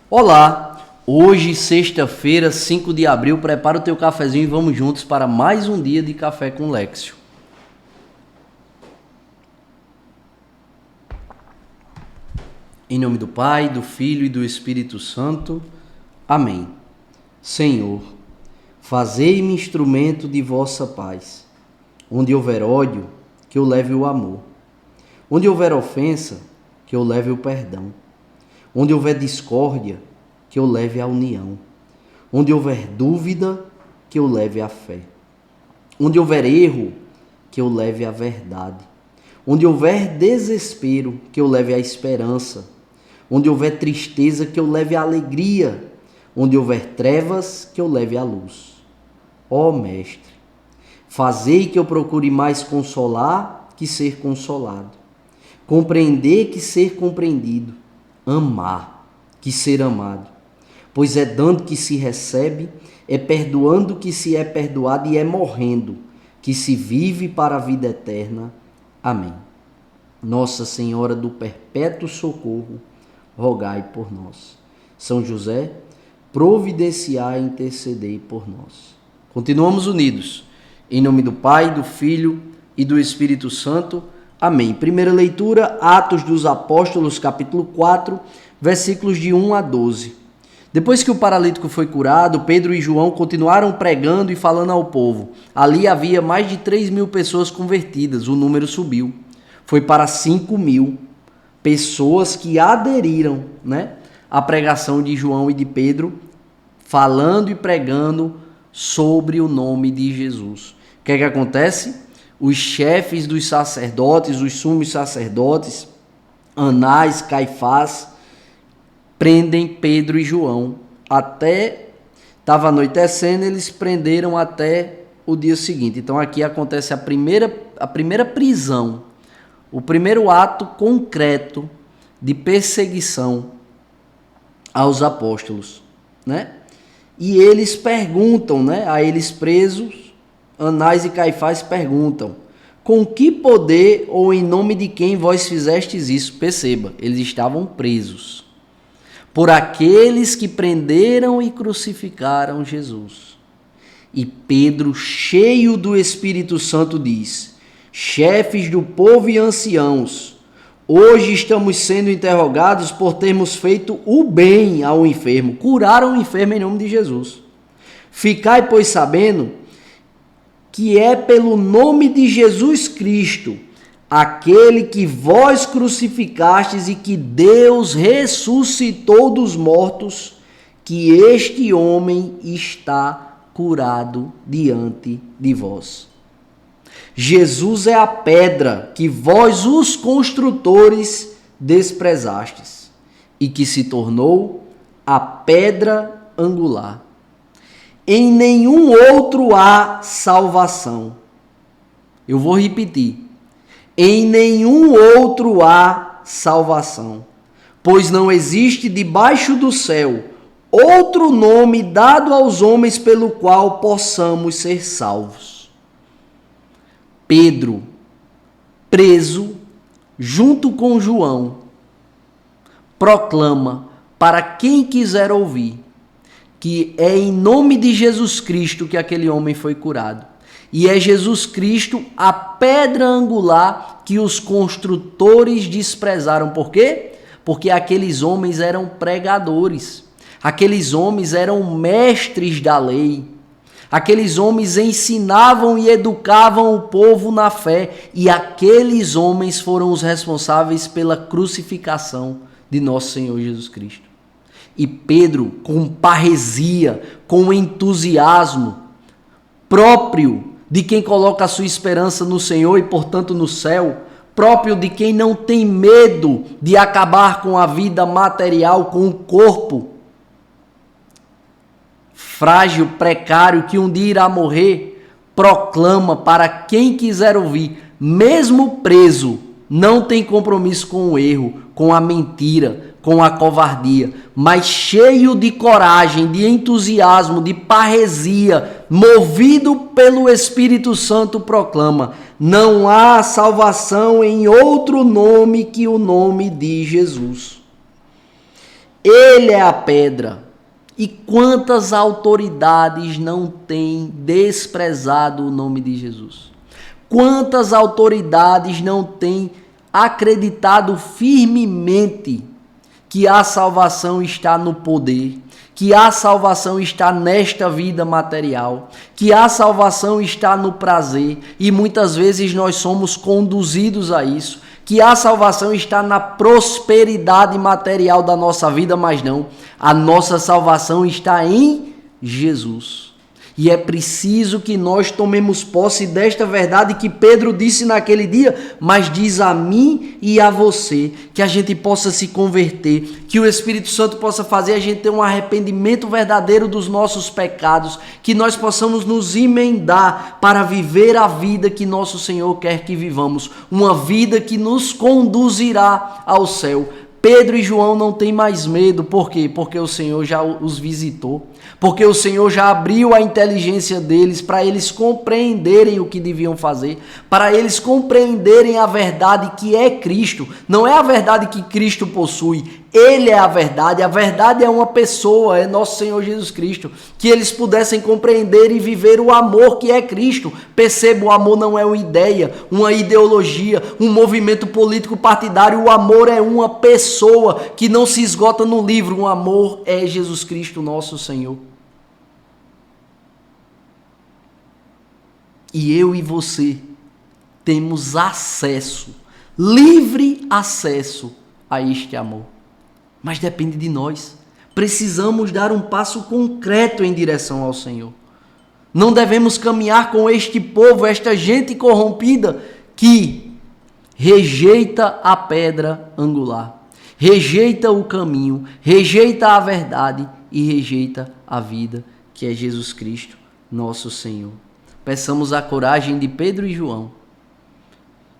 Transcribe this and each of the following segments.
Olá, hoje sexta-feira, 5 de abril, prepara o teu cafezinho e vamos juntos para mais um dia de Café com Lexio. Em nome do Pai, do Filho e do Espírito Santo. Amém. Senhor, fazei-me instrumento de vossa paz. Onde houver ódio, que eu leve o amor. Onde houver ofensa, que eu leve o perdão. Onde houver discórdia, que eu leve a união. Onde houver dúvida, que eu leve a fé. Onde houver erro, que eu leve a verdade. Onde houver desespero, que eu leve a esperança. Onde houver tristeza, que eu leve a alegria. Onde houver trevas, que eu leve a luz. Ó Mestre, fazei que eu procure mais consolar que ser consolado. Compreender que ser compreendido. Amar que ser amado. Pois é dando que se recebe, é perdoando que se é perdoado e é morrendo que se vive para a vida eterna. Amém. Nossa Senhora do Perpétuo Socorro, rogai por nós. São José, providenciai e intercedei por nós. Continuamos unidos. Em nome do Pai, do Filho e do Espírito Santo. Amém. Primeira leitura, Atos dos Apóstolos, capítulo 4, versículos de 1 a 12. Depois que o paralítico foi curado, Pedro e João continuaram pregando e falando ao povo. Ali havia mais de 3.000 pessoas convertidas, o número subiu. Foi para 5.000 pessoas que aderiram, à pregação de João e de Pedro, falando e pregando sobre o nome de Jesus. O que é que acontece? Os chefes dos sacerdotes, os sumos sacerdotes, Anás, Caifás, prendem Pedro e João. Até estava anoitecendo, eles prenderam até o dia seguinte. Então aqui acontece a primeira prisão, o primeiro ato concreto de perseguição aos apóstolos, E eles perguntam, a eles presos, Anás e Caifás perguntam: com que poder ou em nome de quem vós fizestes isso? Perceba, eles estavam presos por aqueles que prenderam e crucificaram Jesus. E Pedro, cheio do Espírito Santo, diz: chefes do povo e anciãos, hoje estamos sendo interrogados por termos feito o bem ao enfermo, curaram o enfermo em nome de Jesus. Ficai, pois, sabendo que é pelo nome de Jesus Cristo, aquele que vós crucificastes e que Deus ressuscitou dos mortos, que este homem está curado diante de vós. Jesus é a pedra que vós, os construtores, desprezastes e que se tornou a pedra angular. Em nenhum outro há salvação. Eu vou repetir. Em nenhum outro há salvação, pois não existe debaixo do céu outro nome dado aos homens pelo qual possamos ser salvos. Pedro, preso, junto com João, proclama para quem quiser ouvir que é em nome de Jesus Cristo que aquele homem foi curado. E é Jesus Cristo a pedra angular que os construtores desprezaram. Por quê? Porque aqueles homens eram pregadores. Aqueles homens eram mestres da lei. Aqueles homens ensinavam e educavam o povo na fé. E aqueles homens foram os responsáveis pela crucificação de nosso Senhor Jesus Cristo. E Pedro, com parresia, com entusiasmo próprio de quem coloca a sua esperança no Senhor e, portanto, no céu, próprio de quem não tem medo de acabar com a vida material, com o corpo frágil, precário, que um dia irá morrer, proclama para quem quiser ouvir, mesmo preso, não tem compromisso com o erro, com a mentira, com a covardia, mas cheio de coragem, de entusiasmo, de parresia, movido pelo Espírito Santo, proclama: não há salvação em outro nome que o nome de Jesus. Ele é a pedra. E quantas autoridades não têm desprezado o nome de Jesus? Quantas autoridades não têm acreditado firmemente que a salvação está no poder, que a salvação está nesta vida material, que a salvação está no prazer, e muitas vezes nós somos conduzidos a isso, que a salvação está na prosperidade material da nossa vida, mas não, a nossa salvação está em Jesus. E é preciso que nós tomemos posse desta verdade que Pedro disse naquele dia, mas diz a mim e a você, que a gente possa se converter, que o Espírito Santo possa fazer a gente ter um arrependimento verdadeiro dos nossos pecados, que nós possamos nos emendar para viver a vida que nosso Senhor quer que vivamos, uma vida que nos conduzirá ao céu. Pedro e João não têm mais medo, por quê? Porque o Senhor já os visitou, porque o Senhor já abriu a inteligência deles para eles compreenderem o que deviam fazer, para eles compreenderem a verdade que é Cristo. Não é a verdade que Cristo possui, Ele é a verdade é uma pessoa, é nosso Senhor Jesus Cristo, que eles pudessem compreender e viver o amor que é Cristo. Perceba, o amor não é uma ideia, uma ideologia, um movimento político partidário, o amor é uma pessoa que não se esgota no livro, o amor é Jesus Cristo, nosso Senhor. E eu e você temos acesso, livre acesso a este amor. Mas depende de nós. Precisamos dar um passo concreto em direção ao Senhor. Não devemos caminhar com este povo, esta gente corrompida que rejeita a pedra angular, rejeita o caminho, rejeita a verdade e rejeita a vida, que é Jesus Cristo, nosso Senhor. Peçamos a coragem de Pedro e João,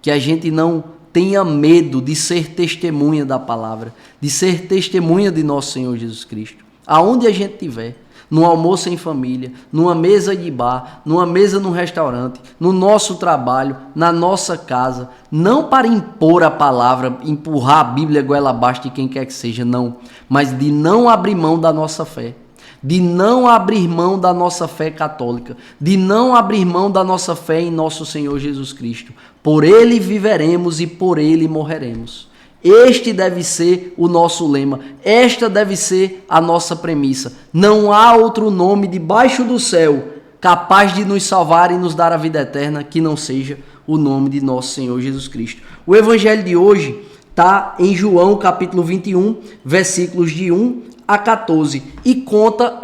que a gente não tenha medo de ser testemunha da palavra, de ser testemunha de nosso Senhor Jesus Cristo. Aonde a gente estiver, no almoço em família, numa mesa de bar, numa mesa num restaurante, no nosso trabalho, na nossa casa, não para impor a palavra, empurrar a Bíblia goela abaixo de quem quer que seja, não, mas de não abrir mão da nossa fé, de não abrir mão da nossa fé católica, de não abrir mão da nossa fé em nosso Senhor Jesus Cristo. Por Ele viveremos e por Ele morreremos. Este deve ser o nosso lema, esta deve ser a nossa premissa. Não há outro nome debaixo do céu capaz de nos salvar e nos dar a vida eterna que não seja o nome de nosso Senhor Jesus Cristo. O evangelho de hoje está em João capítulo 21, versículos de 1 a 14, e conta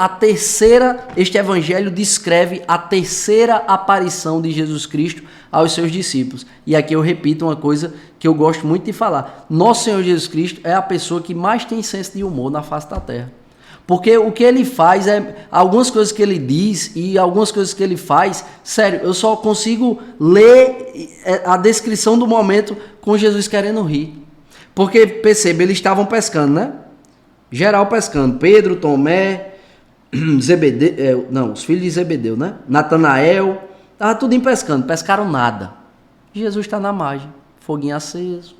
este evangelho descreve a terceira aparição de Jesus Cristo aos seus discípulos. E aqui eu repito uma coisa que eu gosto muito de falar. Nosso Senhor Jesus Cristo é a pessoa que mais tem senso de humor na face da terra. Porque o que ele faz algumas coisas que ele diz e algumas coisas que ele faz, sério, eu só consigo ler a descrição do momento com Jesus querendo rir. Porque, perceba, eles estavam pescando, né? Geral pescando, Pedro, Tomé, Zebedeu, os filhos de Zebedeu, né? Natanael, estava tudo em pescando, pescaram nada. Jesus está na margem, foguinho aceso,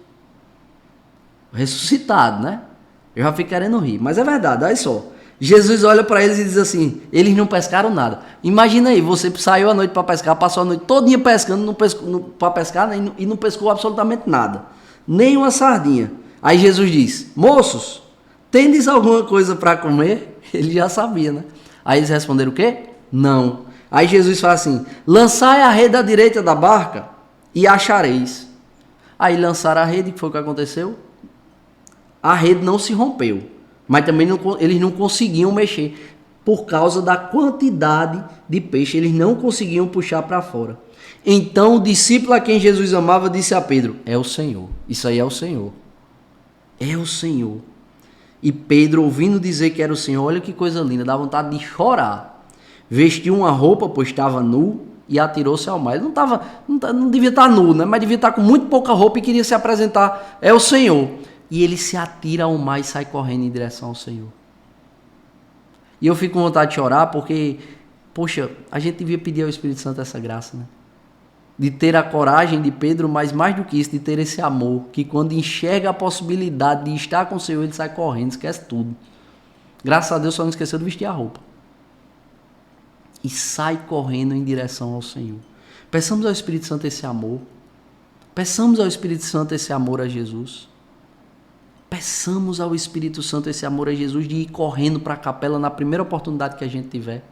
ressuscitado, né? Eu já fico querendo rir, mas é verdade, olha só. Jesus olha para eles e diz assim, eles não pescaram nada. Imagina aí, você saiu à noite para pescar, passou a noite todinha pescando para pescar, né? E não pescou absolutamente nada, nem uma sardinha. Aí Jesus diz, moços, tendes alguma coisa para comer? Ele já sabia, né? Aí eles responderam o quê? Não. Aí Jesus fala assim, lançai a rede à direita da barca e achareis. Aí lançaram a rede, que foi o que aconteceu? A rede não se rompeu, mas também eles não conseguiam mexer por causa da quantidade de peixe, eles não conseguiam puxar para fora. Então o discípulo a quem Jesus amava disse a Pedro, é o Senhor, isso aí é o Senhor, é o Senhor. E Pedro, ouvindo dizer que era o Senhor, olha que coisa linda, dá vontade de chorar. Vestiu uma roupa, pois estava nu, e atirou-se ao mar. Ele não devia estar nu, né? Mas devia estar com muito pouca roupa e queria se apresentar, é o Senhor. E ele se atira ao mar e sai correndo em direção ao Senhor. E eu fico com vontade de chorar porque, poxa, a gente devia pedir ao Espírito Santo essa graça, né? De ter a coragem de Pedro, mas mais do que isso, de ter esse amor, que quando enxerga a possibilidade de estar com o Senhor, ele sai correndo, esquece tudo. Graças a Deus só não esqueceu de vestir a roupa. E sai correndo em direção ao Senhor. Peçamos ao Espírito Santo esse amor. Peçamos ao Espírito Santo esse amor a Jesus. Peçamos ao Espírito Santo esse amor a Jesus de ir correndo para a capela na primeira oportunidade que a gente tiver.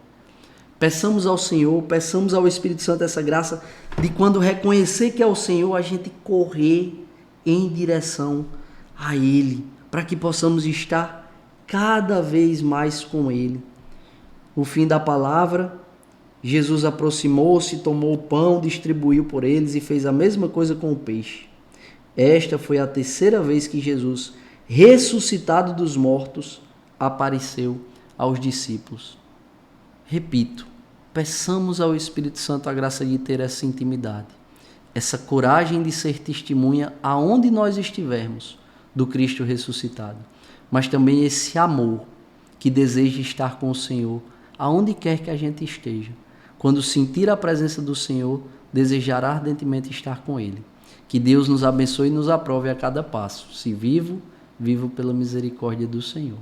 Peçamos ao Senhor, peçamos ao Espírito Santo essa graça de quando reconhecer que é o Senhor, a gente correr em direção a Ele, para que possamos estar cada vez mais com Ele. No fim da palavra, Jesus aproximou-se, tomou o pão, distribuiu por eles e fez a mesma coisa com o peixe. Esta foi a terceira vez que Jesus, ressuscitado dos mortos, apareceu aos discípulos. Repito, peçamos ao Espírito Santo a graça de ter essa intimidade, essa coragem de ser testemunha aonde nós estivermos do Cristo ressuscitado, mas também esse amor que deseja estar com o Senhor aonde quer que a gente esteja. Quando sentir a presença do Senhor, desejar ardentemente estar com Ele. Que Deus nos abençoe e nos aprove a cada passo. Se vivo, vivo pela misericórdia do Senhor.